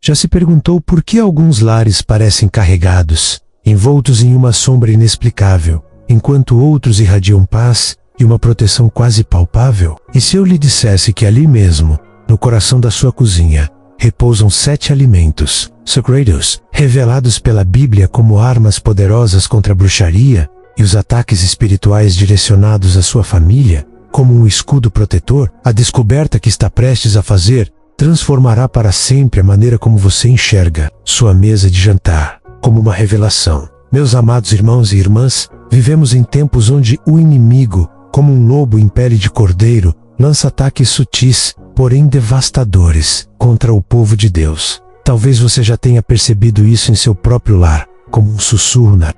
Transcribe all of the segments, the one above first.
Já se perguntou por que alguns lares parecem carregados, envoltos em uma sombra inexplicável, enquanto outros irradiam paz e uma proteção quase palpável? E se eu lhe dissesse que ali mesmo, no coração da sua cozinha, repousam 7 alimentos, secretos, revelados pela Bíblia como armas poderosas contra a bruxaria e os ataques espirituais direcionados à sua família, como um escudo protetor? A descoberta que está prestes a fazer transformará para sempre a maneira como você enxerga sua mesa de jantar, como uma revelação. Meus amados irmãos e irmãs, vivemos em tempos onde o inimigo, como um lobo em pele de cordeiro, lança ataques sutis, porém devastadores, contra o povo de Deus. Talvez você já tenha percebido isso em seu próprio lar, como um sussurro na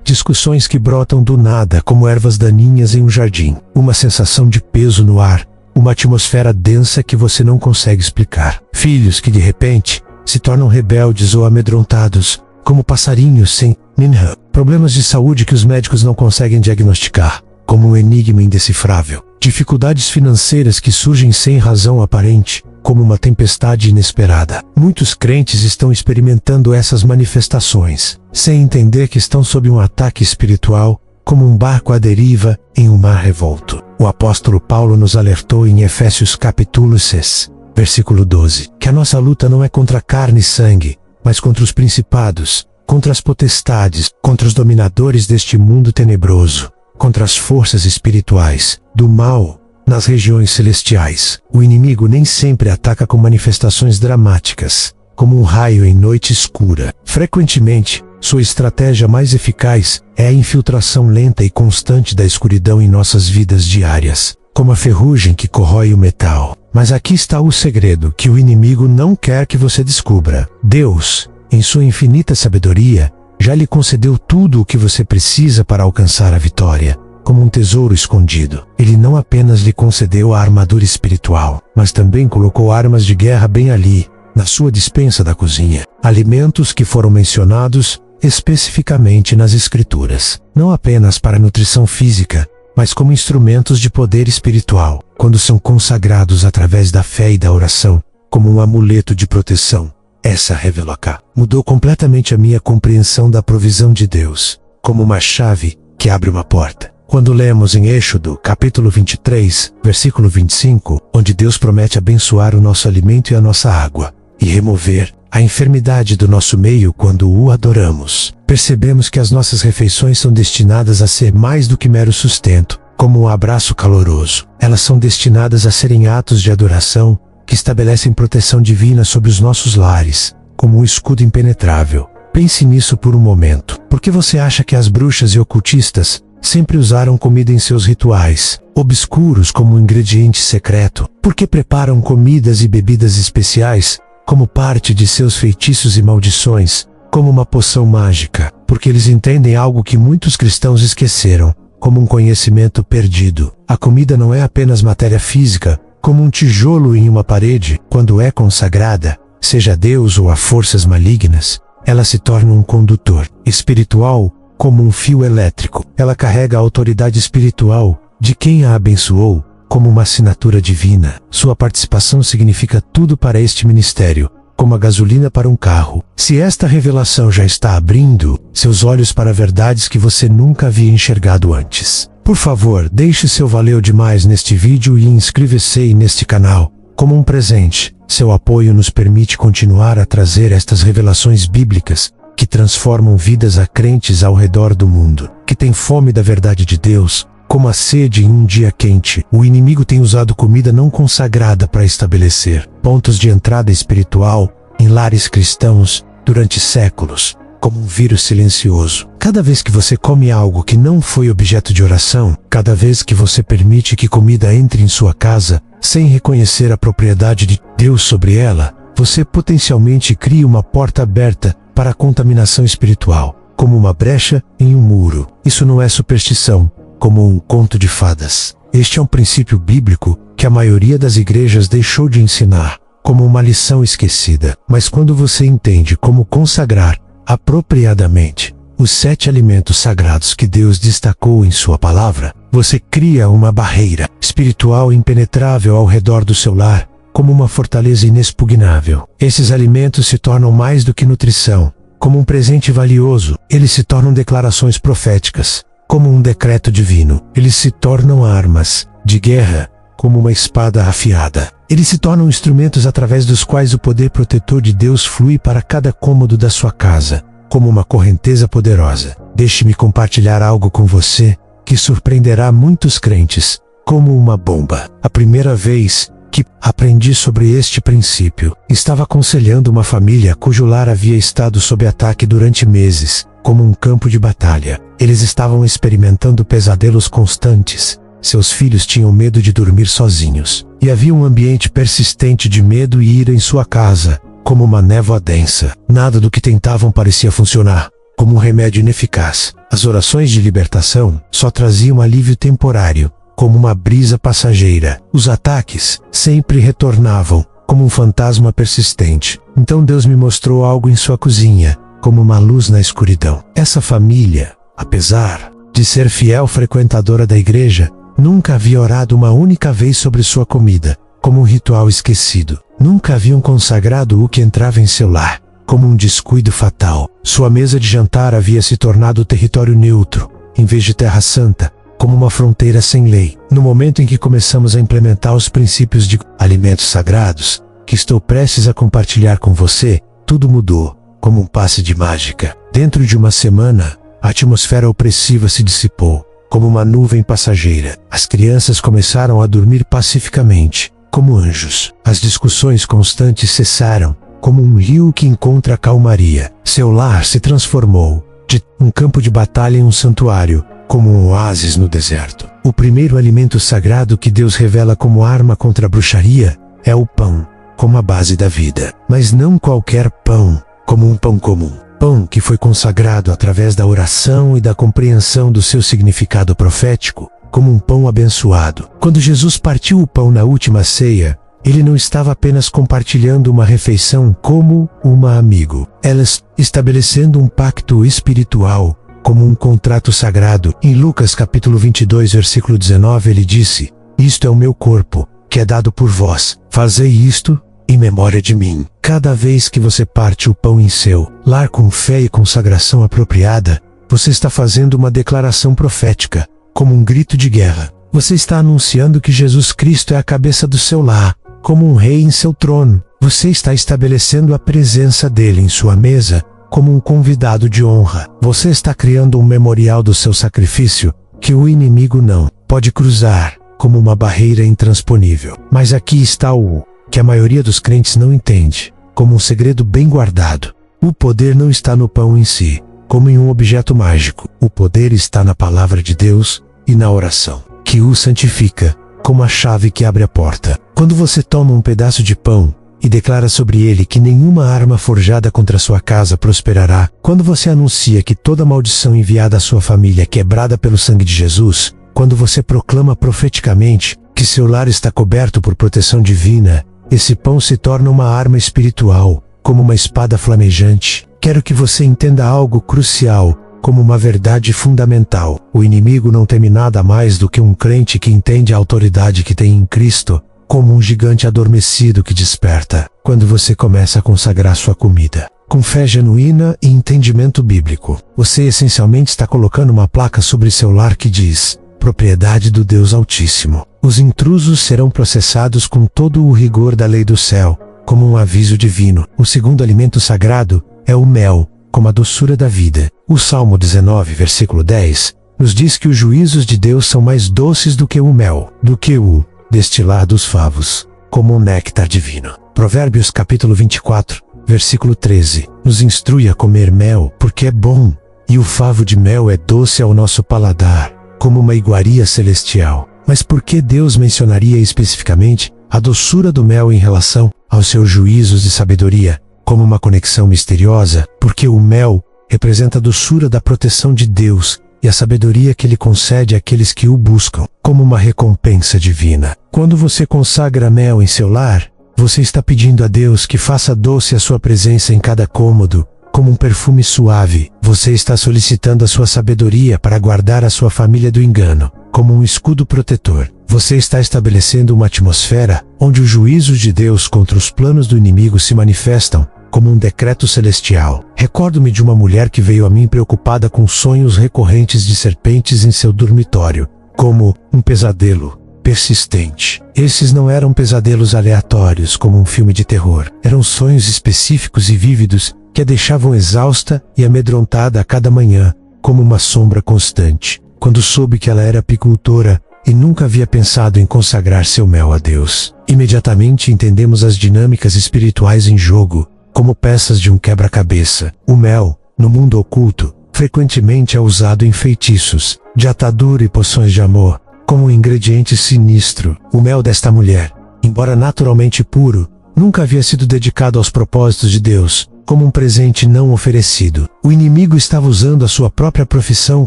discussões que brotam do nada como ervas daninhas em um jardim, uma sensação de peso no ar, uma atmosfera densa que você não consegue explicar. Filhos que de repente se tornam rebeldes ou amedrontados, como passarinhos sem minha. Problemas de saúde que os médicos não conseguem diagnosticar, como um enigma indecifrável. Dificuldades financeiras que surgem sem razão aparente, como uma tempestade inesperada. Muitos crentes estão experimentando essas manifestações, sem entender que estão sob um ataque espiritual, como um barco à deriva em um mar revolto. O apóstolo Paulo nos alertou em Efésios capítulo 6, versículo 12, que a nossa luta não é contra carne e sangue, mas contra os principados, contra as potestades, contra os dominadores deste mundo tenebroso, contra as forças espirituais do mal nas regiões celestiais. O inimigo nem sempre ataca com manifestações dramáticas, como um raio em noite escura. Frequentemente, sua estratégia mais eficaz é a infiltração lenta e constante da escuridão em nossas vidas diárias, como a ferrugem que corrói o metal. Mas aqui está o segredo que o inimigo não quer que você descubra. Deus, em sua infinita sabedoria, já lhe concedeu tudo o que você precisa para alcançar a vitória, como um tesouro escondido. Ele não apenas lhe concedeu a armadura espiritual, mas também colocou armas de guerra bem ali, na sua despensa da cozinha. Alimentos que foram mencionados especificamente nas Escrituras, não apenas para nutrição física, mas como instrumentos de poder espiritual, quando são consagrados através da fé e da oração, como um amuleto de proteção. Essa revelação mudou completamente a minha compreensão da provisão de Deus, como uma chave que abre uma porta. Quando lemos em Êxodo, capítulo 23, versículo 25, onde Deus promete abençoar o nosso alimento e a nossa água, e remover a enfermidade do nosso meio quando o adoramos, percebemos que as nossas refeições são destinadas a ser mais do que mero sustento, como um abraço caloroso. Elas são destinadas a serem atos de adoração que estabelecem proteção divina sobre os nossos lares, como um escudo impenetrável. Pense nisso por um momento. Por que você acha que as bruxas e ocultistas sempre usaram comida em seus rituais, obscuros como um ingrediente secreto? Por que preparam comidas e bebidas especiais como parte de seus feitiços e maldições, como uma poção mágica? Porque eles entendem algo que muitos cristãos esqueceram, como um conhecimento perdido. A comida não é apenas matéria física, como um tijolo em uma parede. Quando é consagrada, seja a Deus ou a forças malignas, ela se torna um condutor espiritual, como um fio elétrico. Ela carrega a autoridade espiritual de quem a abençoou, como uma assinatura divina. Sua participação significa tudo para este ministério, como a gasolina para um carro. Se esta revelação já está abrindo seus olhos para verdades que você nunca havia enxergado antes, por favor, deixe seu valeu demais neste vídeo e inscreva-se neste canal. Como um presente, seu apoio nos permite continuar a trazer estas revelações bíblicas que transformam vidas a crentes ao redor do mundo, que têm fome da verdade de Deus, como a sede em um dia quente. O inimigo tem usado comida não consagrada para estabelecer pontos de entrada espiritual em lares cristãos durante séculos, como um vírus silencioso. Cada vez que você come algo que não foi objeto de oração, cada vez que você permite que comida entre em sua casa, sem reconhecer a propriedade de Deus sobre ela, você potencialmente cria uma porta aberta para a contaminação espiritual, como uma brecha em um muro. Isso não é superstição, como um conto de fadas. Este é um princípio bíblico que a maioria das igrejas deixou de ensinar, como uma lição esquecida. Mas quando você entende como consagrar apropriadamente os 7 alimentos sagrados que Deus destacou em sua palavra, você cria uma barreira espiritual impenetrável ao redor do seu lar, como uma fortaleza inexpugnável. Esses alimentos se tornam mais do que nutrição, como um presente valioso. Eles se tornam declarações proféticas, como um decreto divino. Eles se tornam armas de guerra, como uma espada afiada. Eles se tornam instrumentos através dos quais o poder protetor de Deus flui para cada cômodo da sua casa, como uma correnteza poderosa. Deixe-me compartilhar algo com você que surpreenderá muitos crentes, como uma bomba. A primeira vez que aprendi sobre este princípio, estava aconselhando uma família cujo lar havia estado sob ataque durante meses, como um campo de batalha. Eles estavam experimentando pesadelos constantes. Seus filhos tinham medo de dormir sozinhos, e havia um ambiente persistente de medo e ira em sua casa, como uma névoa densa. Nada do que tentavam parecia funcionar, como um remédio ineficaz. As orações de libertação só traziam alívio temporário, como uma brisa passageira. Os ataques sempre retornavam, como um fantasma persistente. Então Deus me mostrou algo em sua cozinha, como uma luz na escuridão. Essa família, apesar de ser fiel frequentadora da igreja, nunca havia orado uma única vez sobre sua comida, como um ritual esquecido. Nunca haviam consagrado o que entrava em seu lar, como um descuido fatal. Sua mesa de jantar havia se tornado território neutro, em vez de terra santa, como uma fronteira sem lei. No momento em que começamos a implementar os princípios de alimentos sagrados, que estou prestes a compartilhar com você, tudo mudou, como um passe de mágica. Dentro de uma semana, a atmosfera opressiva se dissipou, como uma nuvem passageira. As crianças começaram a dormir pacificamente, como anjos. As discussões constantes cessaram, como um rio que encontra calmaria. Seu lar se transformou de um campo de batalha em um santuário, como um oásis no deserto. O primeiro alimento sagrado que Deus revela como arma contra a bruxaria é o pão, como a base da vida. Mas não qualquer pão, como um pão comum. Pão que foi consagrado através da oração e da compreensão do seu significado profético, como um pão abençoado. Quando Jesus partiu o pão na última ceia, ele não estava apenas compartilhando uma refeição como um amigo. Ela estabelecendo um pacto espiritual, como um contrato sagrado. Em Lucas capítulo 22, versículo 19, ele disse: "Isto é o meu corpo, que é dado por vós. Fazei isto em memória de mim." Cada vez que você parte o pão em seu lar com fé e consagração apropriada, você está fazendo uma declaração profética, como um grito de guerra. Você está anunciando que Jesus Cristo é a cabeça do seu lar, como um rei em seu trono. Você está estabelecendo a presença dele em sua mesa, como um convidado de honra. Você está criando um memorial do seu sacrifício, que o inimigo não pode cruzar, como uma barreira intransponível. Mas aqui está o que a maioria dos crentes não entende, como um segredo bem guardado. O poder não está no pão em si, como em um objeto mágico. O poder está na palavra de Deus e na oração, que o santifica, como a chave que abre a porta. Quando você toma um pedaço de pão e declara sobre ele que nenhuma arma forjada contra sua casa prosperará, quando você anuncia que toda maldição enviada à sua família é quebrada pelo sangue de Jesus, quando você proclama profeticamente que seu lar está coberto por proteção divina, esse pão se torna uma arma espiritual, como uma espada flamejante. Quero que você entenda algo crucial, como uma verdade fundamental. O inimigo não teme nada mais do que um crente que entende a autoridade que tem em Cristo, como um gigante adormecido que desperta quando você começa a consagrar sua comida. Com fé genuína e entendimento bíblico, você essencialmente está colocando uma placa sobre seu lar que diz: propriedade do Deus Altíssimo. Os intrusos serão processados com todo o rigor da lei do céu, como um aviso divino. O segundo alimento sagrado é o mel, como a doçura da vida. O Salmo 19, versículo 10, nos diz que os juízos de Deus são mais doces do que o mel, do que o destilar dos favos, como um néctar divino. Provérbios capítulo 24, versículo 13, nos instrui a comer mel, porque é bom, e o favo de mel é doce ao nosso paladar, como uma iguaria celestial. Mas por que Deus mencionaria especificamente a doçura do mel em relação aos seus juízos de sabedoria, como uma conexão misteriosa? Porque o mel representa a doçura da proteção de Deus e a sabedoria que Ele concede àqueles que o buscam, como uma recompensa divina. Quando você consagra mel em seu lar, você está pedindo a Deus que faça doce a sua presença em cada cômodo, como um perfume suave. Você está solicitando a sua sabedoria para guardar a sua família do engano, como um escudo protetor. Você está estabelecendo uma atmosfera onde os juízos de Deus contra os planos do inimigo se manifestam, como um decreto celestial. Recordo-me de uma mulher que veio a mim preocupada com sonhos recorrentes de serpentes em seu dormitório, como um pesadelo persistente. Esses não eram pesadelos aleatórios como um filme de terror. Eram sonhos específicos e vívidos que a deixavam exausta e amedrontada a cada manhã, como uma sombra constante. Quando soube que ela era apicultora e nunca havia pensado em consagrar seu mel a Deus, imediatamente entendemos as dinâmicas espirituais em jogo, como peças de um quebra-cabeça. O mel, no mundo oculto, frequentemente é usado em feitiços, de atadura e poções de amor, como um ingrediente sinistro. O mel desta mulher, embora naturalmente puro, nunca havia sido dedicado aos propósitos de Deus, como um presente não oferecido. O inimigo estava usando a sua própria profissão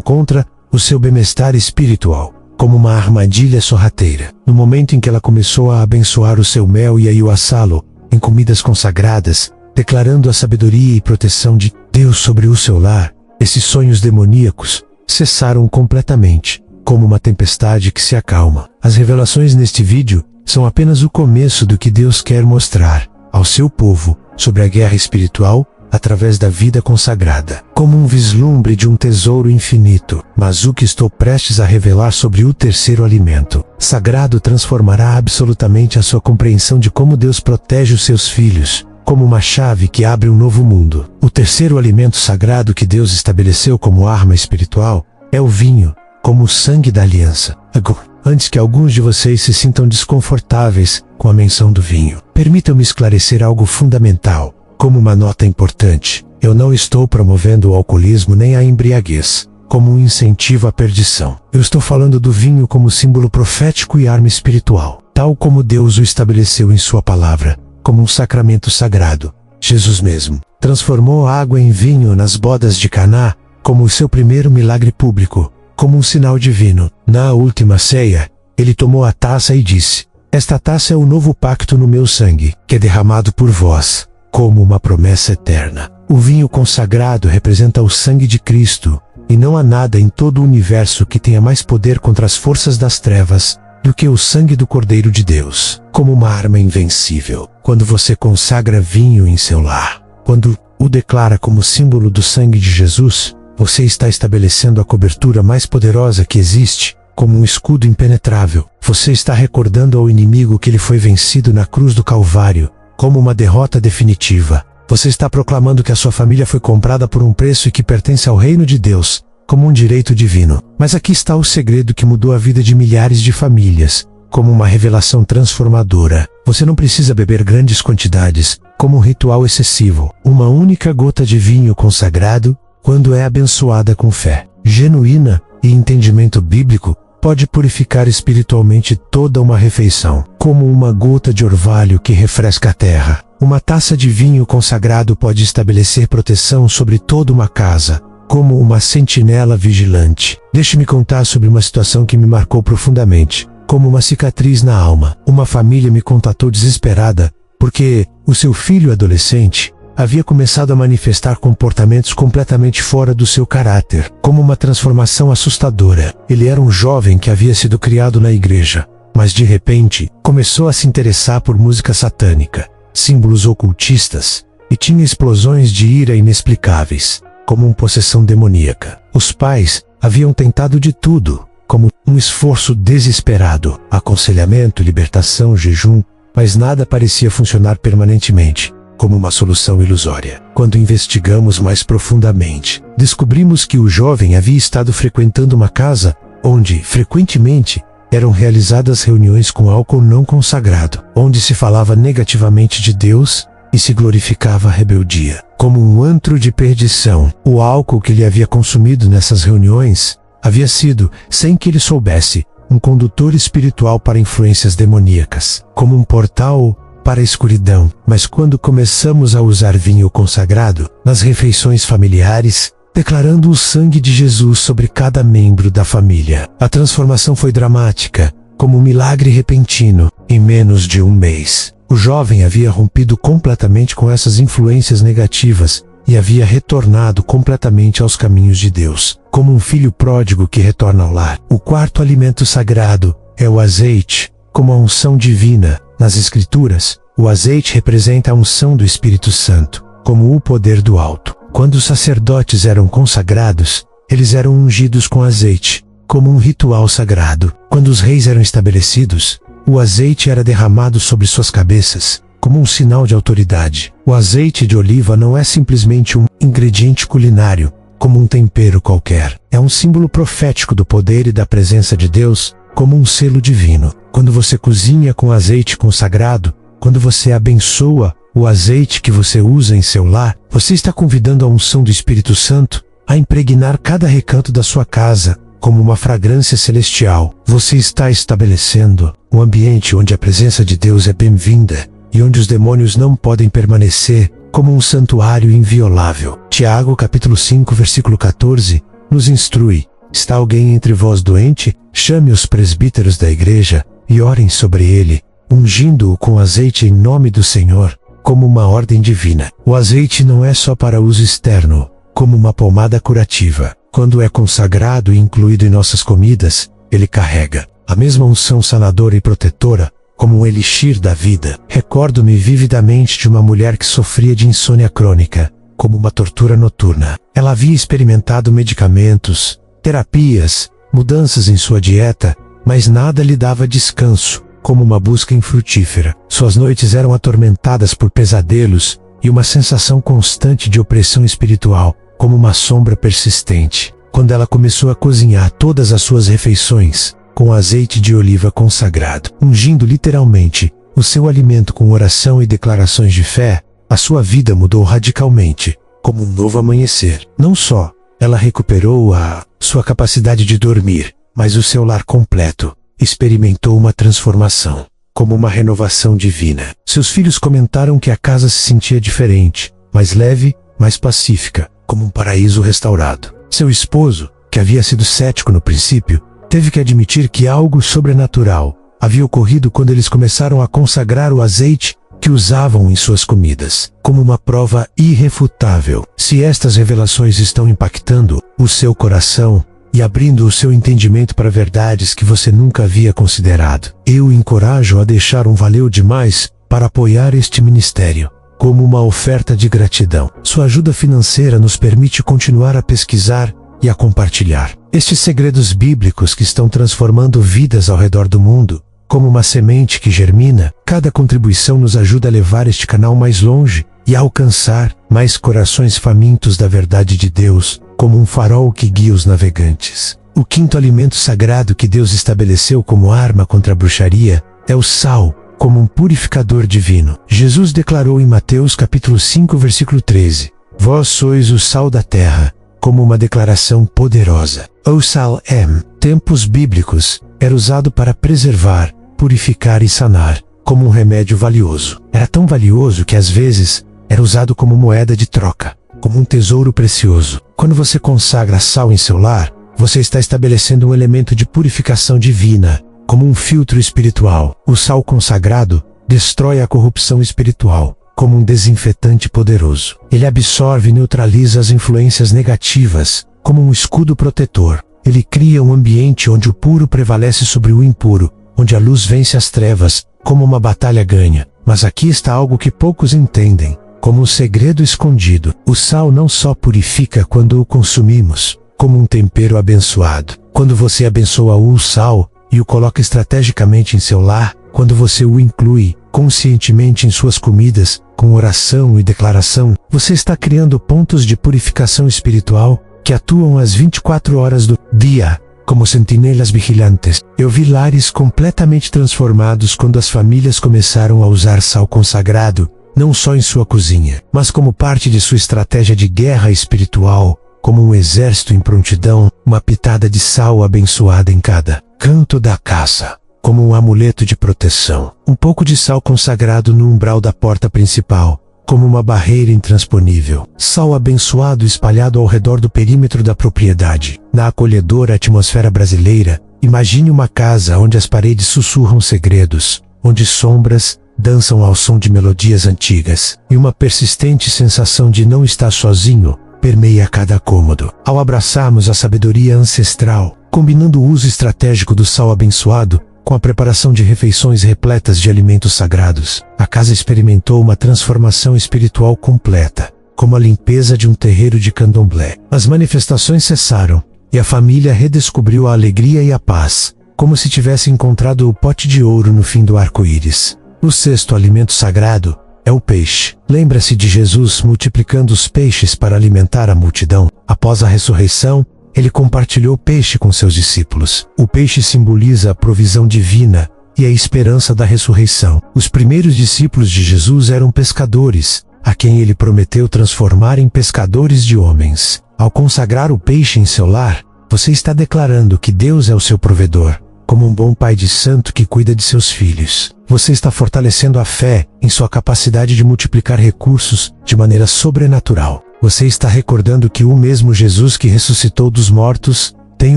contra o seu bem-estar espiritual, como uma armadilha sorrateira. No momento em que ela começou a abençoar o seu mel e a iuaçá-lo em comidas consagradas, declarando a sabedoria e proteção de Deus sobre o seu lar, esses sonhos demoníacos cessaram completamente, como uma tempestade que se acalma. As revelações neste vídeo são apenas o começo do que Deus quer mostrar ao seu povo sobre a guerra espiritual através da vida consagrada, como um vislumbre de um tesouro infinito. Mas o que estou prestes a revelar sobre o terceiro alimento sagrado transformará absolutamente a sua compreensão de como Deus protege os seus filhos, como uma chave que abre um novo mundo. O terceiro alimento sagrado que Deus estabeleceu como arma espiritual é o vinho, como o sangue da aliança. Agora, antes que alguns de vocês se sintam desconfortáveis com a menção do vinho, permitam-me esclarecer algo fundamental, como uma nota importante. Eu não estou promovendo o alcoolismo nem a embriaguez, como um incentivo à perdição. Eu estou falando do vinho como símbolo profético e arma espiritual, tal como Deus o estabeleceu em sua palavra, como um sacramento sagrado. Jesus mesmo transformou a água em vinho nas bodas de Caná, como o seu primeiro milagre público, como um sinal divino. Na última ceia, ele tomou a taça e disse: "Esta taça é o novo pacto no meu sangue, que é derramado por vós, como uma promessa eterna." O vinho consagrado representa o sangue de Cristo, e não há nada em todo o universo que tenha mais poder contra as forças das trevas do que o sangue do Cordeiro de Deus, como uma arma invencível. Quando você consagra vinho em seu lar, quando o declara como símbolo do sangue de Jesus, você está estabelecendo a cobertura mais poderosa que existe, como um escudo impenetrável. Você está recordando ao inimigo que ele foi vencido na cruz do Calvário, como uma derrota definitiva. Você está proclamando que a sua família foi comprada por um preço e que pertence ao reino de Deus, como um direito divino. Mas aqui está o segredo que mudou a vida de milhares de famílias, como uma revelação transformadora. Você não precisa beber grandes quantidades, como um ritual excessivo. Uma única gota de vinho consagrado, quando é abençoada com fé genuína e entendimento bíblico, pode purificar espiritualmente toda uma refeição, como uma gota de orvalho que refresca a terra. Uma taça de vinho consagrado pode estabelecer proteção sobre toda uma casa, como uma sentinela vigilante. Deixe-me contar sobre uma situação que me marcou profundamente, como uma cicatriz na alma. Uma família me contatou desesperada, porque o seu filho adolescente havia começado a manifestar comportamentos completamente fora do seu caráter, como uma transformação assustadora. Ele era um jovem que havia sido criado na igreja, mas de repente começou a se interessar por música satânica, símbolos ocultistas, e tinha explosões de ira inexplicáveis, como uma possessão demoníaca. Os pais haviam tentado de tudo, como um esforço desesperado, aconselhamento, libertação, jejum, mas nada parecia funcionar permanentemente, como uma solução ilusória. Quando investigamos mais profundamente, descobrimos que o jovem havia estado frequentando uma casa onde, frequentemente, eram realizadas reuniões com álcool não consagrado, onde se falava negativamente de Deus e se glorificava a rebeldia, como um antro de perdição. O álcool que ele havia consumido nessas reuniões havia sido, sem que ele soubesse, um condutor espiritual para influências demoníacas, como um portal para a escuridão. Mas quando começamos a usar vinho consagrado nas refeições familiares, declarando o sangue de Jesus sobre cada membro da família, a transformação foi dramática, como um milagre repentino. Em menos de um mês, o jovem havia rompido completamente com essas influências negativas e havia retornado completamente aos caminhos de Deus, como um filho pródigo que retorna ao lar. O quarto alimento sagrado é o azeite, como a unção divina. Nas Escrituras, o azeite representa a unção do Espírito Santo, como o poder do alto. Quando os sacerdotes eram consagrados, eles eram ungidos com azeite, como um ritual sagrado. Quando os reis eram estabelecidos, o azeite era derramado sobre suas cabeças, como um sinal de autoridade. O azeite de oliva não é simplesmente um ingrediente culinário, como um tempero qualquer. É um símbolo profético do poder e da presença de Deus, como um selo divino. Quando você cozinha com azeite consagrado, quando você abençoa o azeite que você usa em seu lar, você está convidando a unção do Espírito Santo a impregnar cada recanto da sua casa, como uma fragrância celestial. Você está estabelecendo um ambiente onde a presença de Deus é bem-vinda e onde os demônios não podem permanecer, como um santuário inviolável. Tiago capítulo 5 versículo 14 nos instrui: está alguém entre vós doente? Chame os presbíteros da igreja e orem sobre ele, ungindo-o com azeite em nome do Senhor, como uma ordem divina. O azeite não é só para uso externo, como uma pomada curativa. Quando é consagrado e incluído em nossas comidas, ele carrega a mesma unção sanadora e protetora, como um elixir da vida. Recordo-me vividamente de uma mulher que sofria de insônia crônica, como uma tortura noturna. Ela havia experimentado medicamentos, terapias, mudanças em sua dieta, mas nada lhe dava descanso, como uma busca infrutífera. Suas noites eram atormentadas por pesadelos e uma sensação constante de opressão espiritual, como uma sombra persistente. Quando ela começou a cozinhar todas as suas refeições com azeite de oliva consagrado, ungindo literalmente o seu alimento com oração e declarações de fé, a sua vida mudou radicalmente, como um novo amanhecer. Não só ela recuperou a sua capacidade de dormir, mas o seu lar completo experimentou uma transformação, como uma renovação divina. Seus filhos comentaram que a casa se sentia diferente, mais leve, mais pacífica, como um paraíso restaurado. Seu esposo, que havia sido cético no princípio, teve que admitir que algo sobrenatural havia ocorrido quando eles começaram a consagrar o azeite que usavam em suas comidas, como uma prova irrefutável. Se estas revelações estão impactando o seu coração e abrindo o seu entendimento para verdades que você nunca havia considerado, eu o encorajo a deixar um valeu demais para apoiar este ministério, como uma oferta de gratidão. Sua ajuda financeira nos permite continuar a pesquisar e a compartilhar estes segredos bíblicos que estão transformando vidas ao redor do mundo, como uma semente que germina. Cada contribuição nos ajuda a levar este canal mais longe e a alcançar mais corações famintos da verdade de Deus, como um farol que guia os navegantes. O quinto alimento sagrado que Deus estabeleceu como arma contra a bruxaria é o sal, como um purificador divino. Jesus declarou em Mateus capítulo 5 versículo 13: vós sois o sal da terra, como uma declaração poderosa. O sal em tempos bíblicos era usado para preservar, purificar e sanar, como um remédio valioso. Era tão valioso que às vezes era usado como moeda de troca, como um tesouro precioso. Quando você consagra sal em seu lar, você está estabelecendo um elemento de purificação divina, como um filtro espiritual. O sal consagrado destrói a corrupção espiritual, como um desinfetante poderoso. Ele absorve e neutraliza as influências negativas, como um escudo protetor. Ele cria um ambiente onde o puro prevalece sobre o impuro, onde a luz vence as trevas, como uma batalha ganha. Mas aqui está algo que poucos entendem, como um segredo escondido. O sal não só purifica quando o consumimos, como um tempero abençoado. Quando você abençoa o sal e o coloca estrategicamente em seu lar, quando você o inclui conscientemente em suas comidas, com oração e declaração, você está criando pontos de purificação espiritual que atuam às 24 horas do dia, como sentinelas vigilantes. Eu vi lares completamente transformados quando as famílias começaram a usar sal consagrado, não só em sua cozinha, mas como parte de sua estratégia de guerra espiritual, como um exército em prontidão, uma pitada de sal abençoada em cada canto da casa, como um amuleto de proteção. Um pouco de sal consagrado no umbral da porta principal, como uma barreira intransponível. Sal abençoado espalhado ao redor do perímetro da propriedade. Na acolhedora atmosfera brasileira, imagine uma casa onde as paredes sussurram segredos, onde sombras dançam ao som de melodias antigas, e uma persistente sensação de não estar sozinho permeia cada cômodo. Ao abraçarmos a sabedoria ancestral, combinando o uso estratégico do sal abençoado com a preparação de refeições repletas de alimentos sagrados, a casa experimentou uma transformação espiritual completa, como a limpeza de um terreiro de candomblé. As manifestações cessaram, e a família redescobriu a alegria e a paz, como se tivesse encontrado o pote de ouro no fim do arco-íris. O sexto alimento sagrado é o peixe. Lembra-se de Jesus multiplicando os peixes para alimentar a multidão? Após a ressurreição, ele compartilhou peixe com seus discípulos. O peixe simboliza a provisão divina e a esperança da ressurreição. Os primeiros discípulos de Jesus eram pescadores, a quem ele prometeu transformar em pescadores de homens. Ao consagrar o peixe em seu lar, você está declarando que Deus é o seu provedor, como um bom pai de santo que cuida de seus filhos. Você está fortalecendo a fé em sua capacidade de multiplicar recursos de maneira sobrenatural. Você está recordando que o mesmo Jesus que ressuscitou dos mortos tem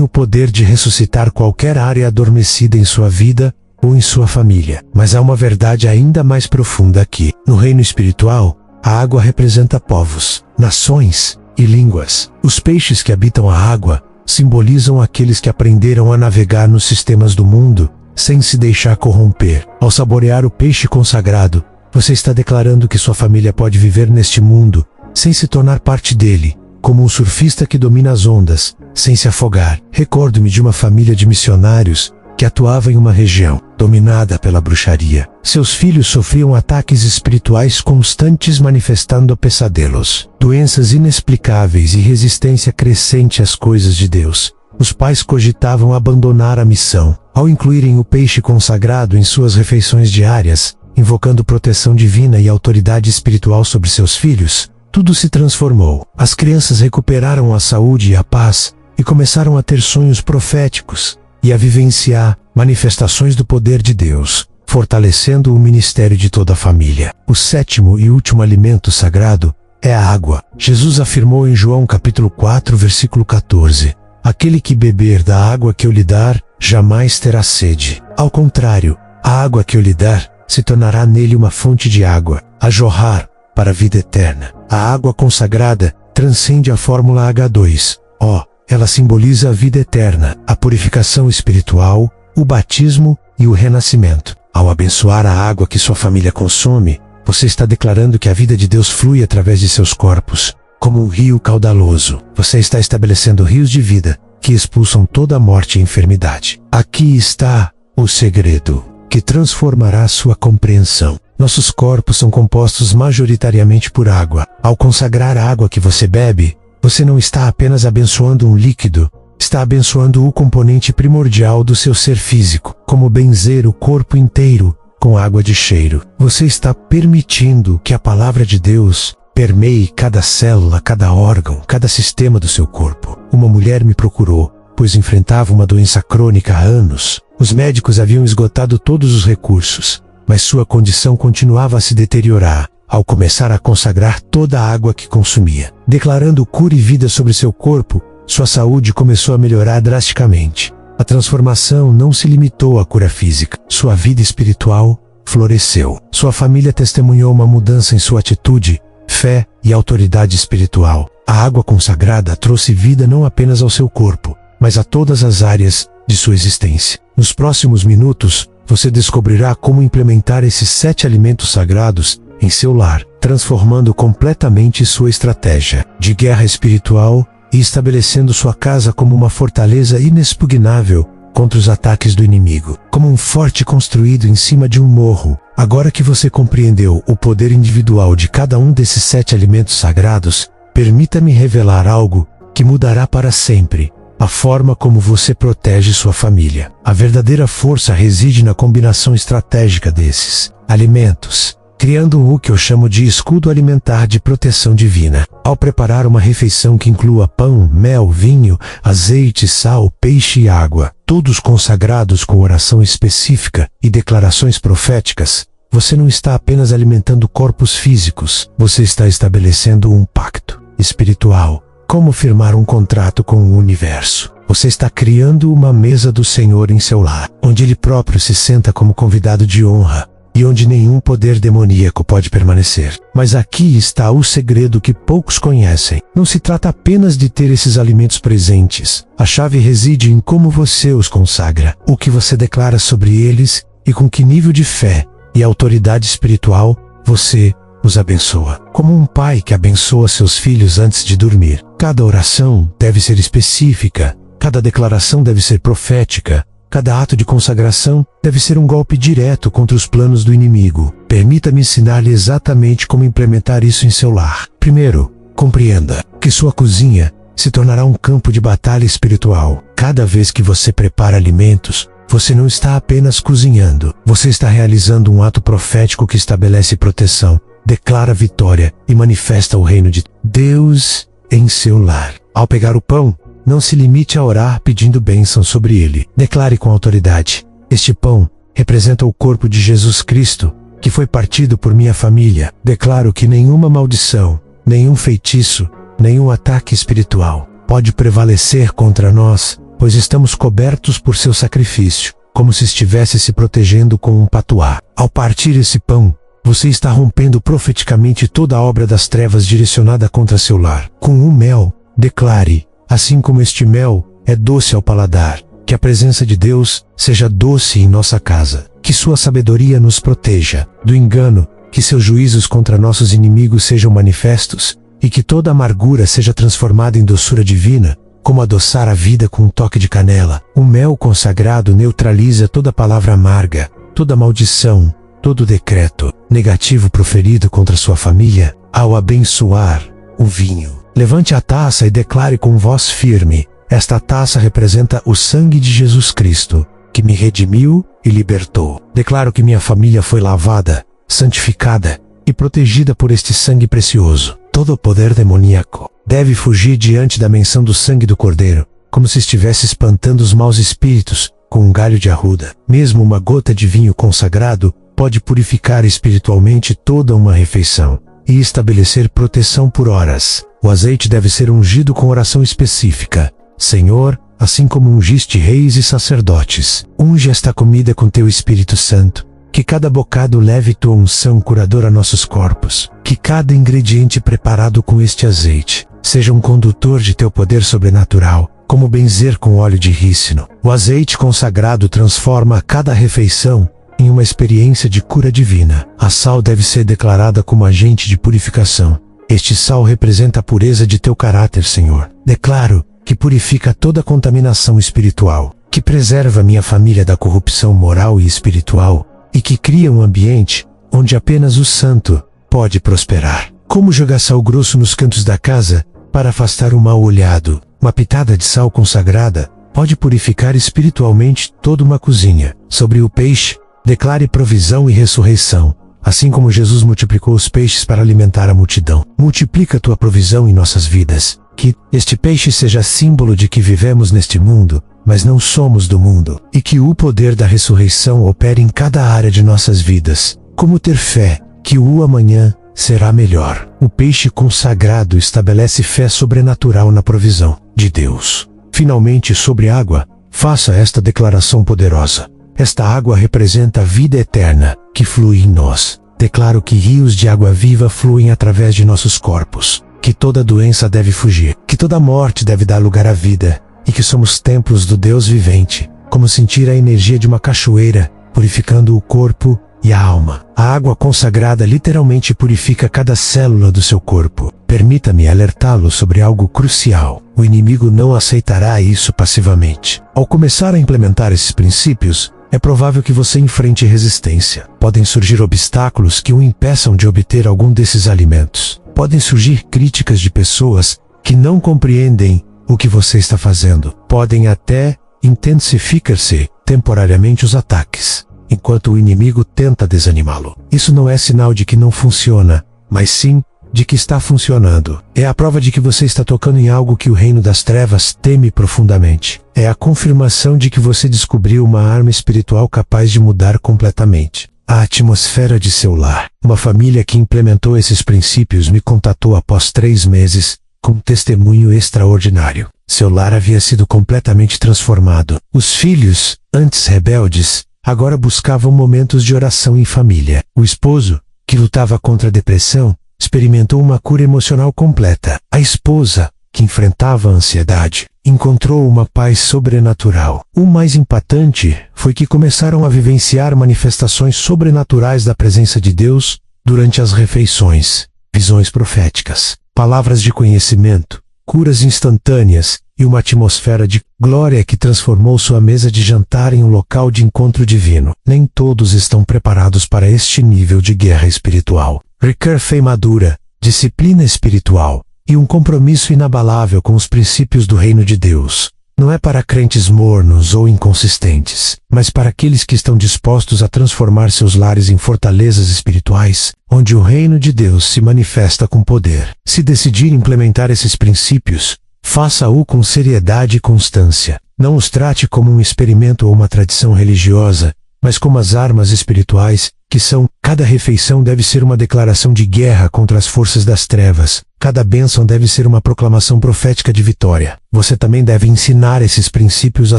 o poder de ressuscitar qualquer área adormecida em sua vida ou em sua família. Mas há uma verdade ainda mais profunda aqui. No reino espiritual, a água representa povos, nações e línguas. Os peixes que habitam a água simbolizam aqueles que aprenderam a navegar nos sistemas do mundo sem se deixar corromper. Ao saborear o peixe consagrado, você está declarando que sua família pode viver neste mundo sem se tornar parte dele, como um surfista que domina as ondas, sem se afogar. Recordo-me de uma família de missionários que atuava em uma região dominada pela bruxaria. Seus filhos sofriam ataques espirituais constantes, manifestando pesadelos, doenças inexplicáveis e resistência crescente às coisas de Deus. Os pais cogitavam abandonar a missão. Ao incluírem o peixe consagrado em suas refeições diárias, invocando proteção divina e autoridade espiritual sobre seus filhos, tudo se transformou. As crianças recuperaram a saúde e a paz e começaram a ter sonhos proféticos e a vivenciar manifestações do poder de Deus, fortalecendo o ministério de toda a família. O sétimo e último alimento sagrado é a água. Jesus afirmou em João capítulo 4, versículo 14: "Aquele que beber da água que eu lhe dar, jamais terá sede. Ao contrário, a água que eu lhe dar se tornará nele uma fonte de água, a jorrar para a vida eterna." A água consagrada transcende a fórmula H2O. Ela simboliza a vida eterna, a purificação espiritual, o batismo e o renascimento. Ao abençoar a água que sua família consome, você está declarando que a vida de Deus flui através de seus corpos, como um rio caudaloso. Você está estabelecendo rios de vida que expulsam toda a morte e enfermidade. Aqui está o segredo que transformará sua compreensão. Nossos corpos são compostos majoritariamente por água. Ao consagrar a água que você bebe, você não está apenas abençoando um líquido, está abençoando o componente primordial do seu ser físico, como benzer o corpo inteiro com água de cheiro. Você está permitindo que a palavra de Deus permeie cada célula, cada órgão, cada sistema do seu corpo. Uma mulher me procurou, pois enfrentava uma doença crônica há anos. Os médicos haviam esgotado todos os recursos, mas sua condição continuava a se deteriorar. Ao começar a consagrar toda a água que consumia, declarando cura e vida sobre seu corpo, sua saúde começou a melhorar drasticamente. A transformação não se limitou à cura física. Sua vida espiritual floresceu. Sua família testemunhou uma mudança em sua atitude, fé e autoridade espiritual. A água consagrada trouxe vida não apenas ao seu corpo, mas a todas as áreas de sua existência. Nos próximos minutos, você descobrirá como implementar esses 7 alimentos sagrados em seu lar, transformando completamente sua estratégia de guerra espiritual e estabelecendo sua casa como uma fortaleza inexpugnável contra os ataques do inimigo, como um forte construído em cima de um morro. Agora que você compreendeu o poder individual de cada um desses 7 alimentos sagrados, permita-me revelar algo que mudará para sempre a forma como você protege sua família. A verdadeira força reside na combinação estratégica desses alimentos, criando o que eu chamo de escudo alimentar de proteção divina. Ao preparar uma refeição que inclua pão, mel, vinho, azeite, sal, peixe e água, todos consagrados com oração específica e declarações proféticas, você não está apenas alimentando corpos físicos, você está estabelecendo um pacto espiritual. Como firmar um contrato com o universo? Você está criando uma mesa do Senhor em seu lar, onde Ele próprio se senta como convidado de honra, e onde nenhum poder demoníaco pode permanecer. Mas aqui está o segredo que poucos conhecem. Não se trata apenas de ter esses alimentos presentes. A chave reside em como você os consagra, o que você declara sobre eles e com que nível de fé e autoridade espiritual você os abençoa. Como um pai que abençoa seus filhos antes de dormir. Cada oração deve ser específica, cada declaração deve ser profética, cada ato de consagração deve ser um golpe direto contra os planos do inimigo. Permita-me ensinar-lhe exatamente como implementar isso em seu lar. Primeiro, compreenda que sua cozinha se tornará um campo de batalha espiritual. Cada vez que você prepara alimentos, você não está apenas cozinhando, você está realizando um ato profético que estabelece proteção, declara vitória e manifesta o reino de Deus em seu lar. Ao pegar o pão, não se limite a orar pedindo bênção sobre ele. Declare com autoridade: este pão representa o corpo de Jesus Cristo, que foi partido por minha família. Declaro que nenhuma maldição, nenhum feitiço, nenhum ataque espiritual pode prevalecer contra nós, pois estamos cobertos por seu sacrifício, como se estivesse se protegendo com um patuá. Ao partir esse pão, você está rompendo profeticamente toda a obra das trevas direcionada contra seu lar. Com o mel, declare: assim como este mel é doce ao paladar, que a presença de Deus seja doce em nossa casa. Que sua sabedoria nos proteja do engano, que seus juízos contra nossos inimigos sejam manifestos, e que toda amargura seja transformada em doçura divina, como adoçar a vida com um toque de canela. O mel consagrado neutraliza toda palavra amarga, toda maldição, todo decreto negativo proferido contra sua família. Ao abençoar o vinho, levante a taça e declare com voz firme: esta taça representa o sangue de Jesus Cristo, que me redimiu e libertou. Declaro que minha família foi lavada, santificada e protegida por este sangue precioso. Todo o poder demoníaco deve fugir diante da menção do sangue do Cordeiro, como se estivesse espantando os maus espíritos com um galho de arruda. Mesmo uma gota de vinho consagrado pode purificar espiritualmente toda uma refeição e estabelecer proteção por horas. O azeite deve ser ungido com oração específica. Senhor, assim como ungiste reis e sacerdotes, unge esta comida com teu Espírito Santo. Que cada bocado leve tua unção curadora a nossos corpos. Que cada ingrediente preparado com este azeite seja um condutor de teu poder sobrenatural, como benzer com óleo de rícino. O azeite consagrado transforma cada refeição em uma experiência de cura divina. A sal deve ser declarada como agente de purificação. Este sal representa a pureza de teu caráter, Senhor. Declaro que purifica toda contaminação espiritual, que preserva minha família da corrupção moral e espiritual, e que cria um ambiente onde apenas o santo pode prosperar. Como jogar sal grosso nos cantos da casa para afastar o mal olhado? Uma pitada de sal consagrada pode purificar espiritualmente toda uma cozinha. Sobre o peixe, declare provisão e ressurreição. Assim como Jesus multiplicou os peixes para alimentar a multidão, multiplica tua provisão em nossas vidas. Que este peixe seja símbolo de que vivemos neste mundo, mas não somos do mundo. E que o poder da ressurreição opere em cada área de nossas vidas. Como ter fé que o amanhã será melhor. O peixe consagrado estabelece fé sobrenatural na provisão de Deus. Finalmente, sobre água, faça esta declaração poderosa: esta água representa a vida eterna que flui em nós. Declaro que rios de água viva fluem através de nossos corpos, que toda doença deve fugir, que toda morte deve dar lugar à vida, e que somos templos do Deus vivente, como sentir a energia de uma cachoeira, purificando o corpo e a alma. A água consagrada literalmente purifica cada célula do seu corpo. Permita-me alertá-lo sobre algo crucial. O inimigo não aceitará isso passivamente. Ao começar a implementar esses princípios, é provável que você enfrente resistência. Podem surgir obstáculos que o impeçam de obter algum desses alimentos. Podem surgir críticas de pessoas que não compreendem o que você está fazendo. Podem até intensificar-se temporariamente os ataques, enquanto o inimigo tenta desanimá-lo. Isso não é sinal de que não funciona, mas sim de que está funcionando. É a prova de que você está tocando em algo que o reino das trevas teme profundamente. É a confirmação de que você descobriu uma arma espiritual capaz de mudar completamente a atmosfera de seu lar. Uma família que implementou esses princípios me contatou após 3 meses com um testemunho extraordinário. Seu lar havia sido completamente transformado. Os filhos, antes rebeldes, agora buscavam momentos de oração em família. O esposo, que lutava contra a depressão, experimentou uma cura emocional completa. A esposa, que enfrentava a ansiedade, encontrou uma paz sobrenatural. O mais impactante foi que começaram a vivenciar manifestações sobrenaturais da presença de Deus durante as refeições, visões proféticas, palavras de conhecimento, curas instantâneas e uma atmosfera de glória que transformou sua mesa de jantar em um local de encontro divino. Nem todos estão preparados para este nível de guerra espiritual. Requer fé madura, disciplina espiritual e um compromisso inabalável com os princípios do reino de Deus. Não é para crentes mornos ou inconsistentes, mas para aqueles que estão dispostos a transformar seus lares em fortalezas espirituais, onde o reino de Deus se manifesta com poder. Se decidir implementar esses princípios, faça-o com seriedade e constância. Não os trate como um experimento ou uma tradição religiosa, mas como as armas espirituais, que são: cada refeição deve ser uma declaração de guerra contra as forças das trevas. Cada bênção deve ser uma proclamação profética de vitória. Você também deve ensinar esses princípios a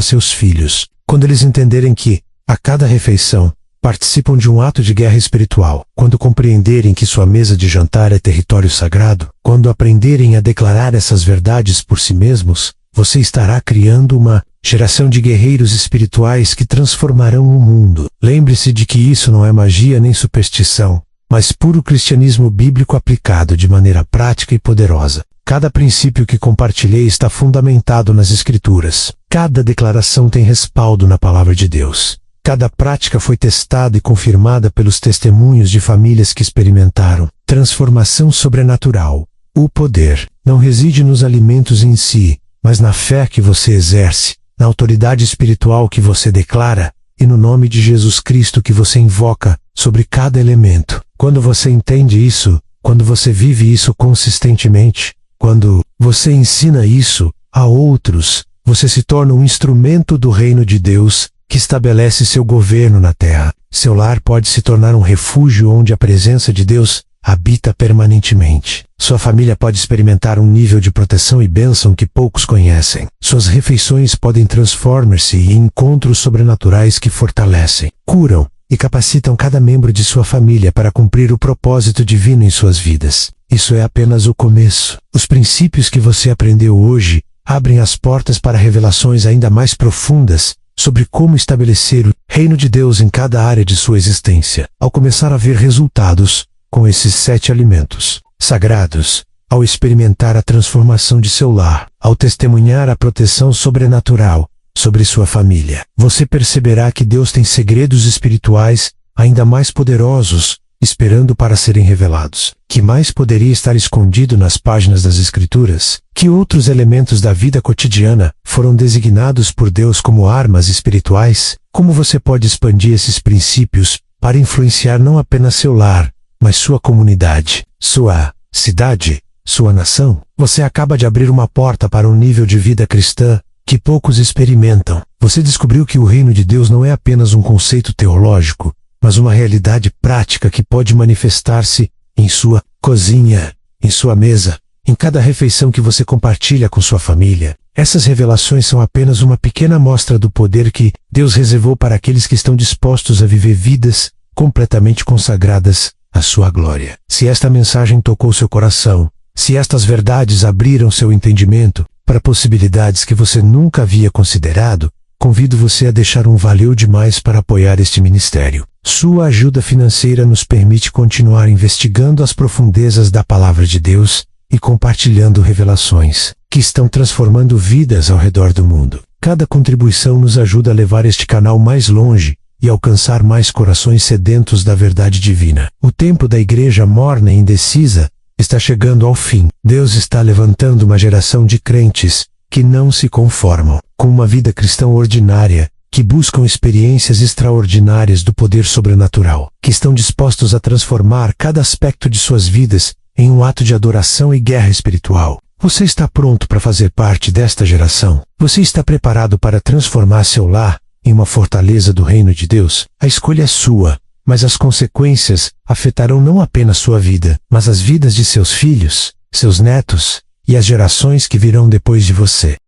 seus filhos. Quando eles entenderem que, a cada refeição, participam de um ato de guerra espiritual, quando compreenderem que sua mesa de jantar é território sagrado, quando aprenderem a declarar essas verdades por si mesmos, você estará criando uma geração de guerreiros espirituais que transformarão o mundo. Lembre-se de que isso não é magia nem superstição, mas puro cristianismo bíblico aplicado de maneira prática e poderosa. Cada princípio que compartilhei está fundamentado nas Escrituras. Cada declaração tem respaldo na palavra de Deus. Cada prática foi testada e confirmada pelos testemunhos de famílias que experimentaram transformação sobrenatural. O poder não reside nos alimentos em si, mas na fé que você exerce, na autoridade espiritual que você declara e no nome de Jesus Cristo que você invoca sobre cada elemento. Quando você entende isso, quando você vive isso consistentemente, quando você ensina isso a outros, você se torna um instrumento do reino de Deus que estabelece seu governo na terra. Seu lar pode se tornar um refúgio onde a presença de Deus habita permanentemente. Sua família pode experimentar um nível de proteção e bênção que poucos conhecem. Suas refeições podem transformar-se em encontros sobrenaturais que fortalecem, curam e capacitam cada membro de sua família para cumprir o propósito divino em suas vidas. Isso é apenas o começo. Os princípios que você aprendeu hoje abrem as portas para revelações ainda mais profundas sobre como estabelecer o reino de Deus em cada área de sua existência. Ao começar a ver resultados com esses 7 alimentos sagrados, ao experimentar a transformação de seu lar, ao testemunhar a proteção sobrenatural sobre sua família, você perceberá que Deus tem segredos espirituais ainda mais poderosos esperando para serem revelados. Que mais poderia estar escondido nas páginas das Escrituras? Que outros elementos da vida cotidiana foram designados por Deus como armas espirituais? Como você pode expandir esses princípios para influenciar não apenas seu lar, mas sua comunidade, sua cidade, sua nação? Você acaba de abrir uma porta para um nível de vida cristã que poucos experimentam. Você descobriu que o reino de Deus não é apenas um conceito teológico, mas uma realidade prática que pode manifestar-se em sua cozinha, em sua mesa, em cada refeição que você compartilha com sua família. Essas revelações são apenas uma pequena amostra do poder que Deus reservou para aqueles que estão dispostos a viver vidas completamente consagradas à sua glória. Se esta mensagem tocou seu coração, se estas verdades abriram seu entendimento para possibilidades que você nunca havia considerado, convido você a deixar um valeu demais para apoiar este ministério. Sua ajuda financeira nos permite continuar investigando as profundezas da palavra de Deus e compartilhando revelações que estão transformando vidas ao redor do mundo. Cada contribuição nos ajuda a levar este canal mais longe e alcançar mais corações sedentos da verdade divina. O tempo da igreja morna e indecisa está chegando ao fim. Deus está levantando uma geração de crentes que não se conformam com uma vida cristã ordinária, que buscam experiências extraordinárias do poder sobrenatural, que estão dispostos a transformar cada aspecto de suas vidas em um ato de adoração e guerra espiritual. Você está pronto para fazer parte desta geração? Você está preparado para transformar seu lar em uma fortaleza do reino de Deus? A escolha é sua, mas as consequências afetarão não apenas sua vida, mas as vidas de seus filhos, seus netos e as gerações que virão depois de você.